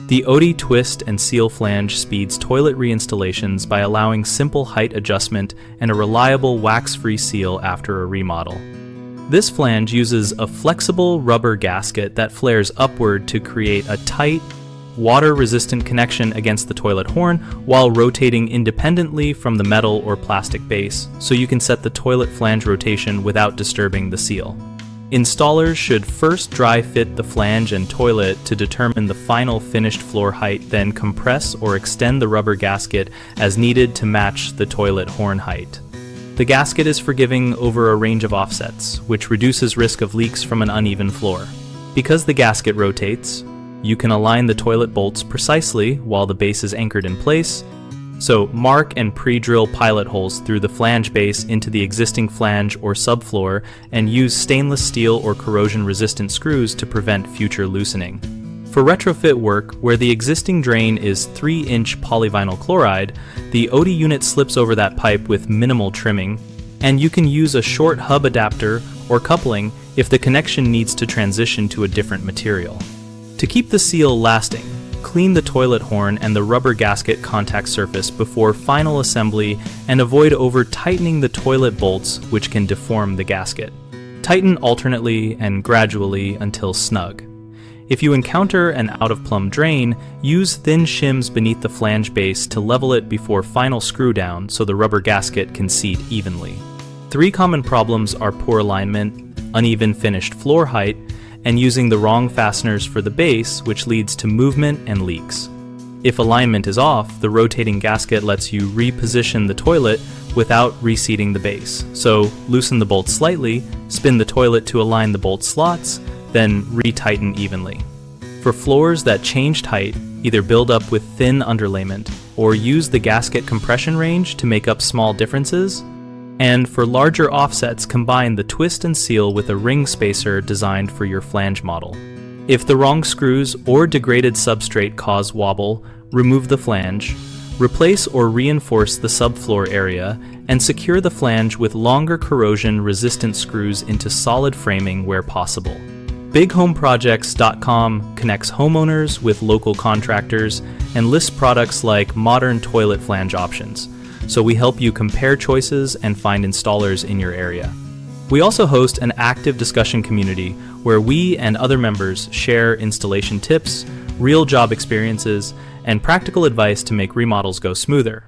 The Oatey Twist and Seal Flange speeds toilet reinstallations by allowing simple height adjustment and a reliable wax-free seal after a remodel. This flange uses a flexible rubber gasket that flares upward to create a tight, water-resistant connection against the toilet horn while rotating independently from the metal or plastic base, so you can set the toilet flange rotation without disturbing the seal. Installers should first dry fit the flange and toilet to determine the final finished floor height, then compress or extend the rubber gasket as needed to match the toilet horn height. The gasket is forgiving over a range of offsets, which reduces risk of leaks from an uneven floor. Because the gasket rotates, you can align the toilet bolts precisely while the base is anchored in place, so mark and pre-drill pilot holes through the flange base into the existing flange or subfloor and use stainless steel or corrosion-resistant screws to prevent future loosening. For retrofit work, where the existing drain is 3-inch polyvinyl chloride, the Oatey unit slips over that pipe with minimal trimming, and you can use a short hub adapter or coupling if the connection needs to transition to a different material. To keep the seal lasting, clean the toilet horn and the rubber gasket contact surface before final assembly and avoid over-tightening the toilet bolts, which can deform the gasket. Tighten alternately and gradually until snug. If you encounter an out-of-plumb drain, use thin shims beneath the flange base to level it before final screw down so the rubber gasket can seat evenly. 3 common problems are poor alignment, uneven finished floor height, and using the wrong fasteners for the base, which leads to movement and leaks. If alignment is off, the rotating gasket lets you reposition the toilet without reseating the base. So loosen the bolts slightly, spin the toilet to align the bolt slots, then retighten evenly. For floors that changed height, either build up with thin underlayment or use the gasket compression range to make up small differences. And for larger offsets, combine the twist and seal with a ring spacer designed for your flange model. If the wrong screws or degraded substrate cause wobble, remove the flange, replace or reinforce the subfloor area, and secure the flange with longer corrosion-resistant screws into solid framing where possible. BigHomeProjects.com connects homeowners with local contractors and lists products like modern toilet flange options, so we help you compare choices and find installers in your area. We also host an active discussion community where we and other members share installation tips, real job experiences, and practical advice to make remodels go smoother.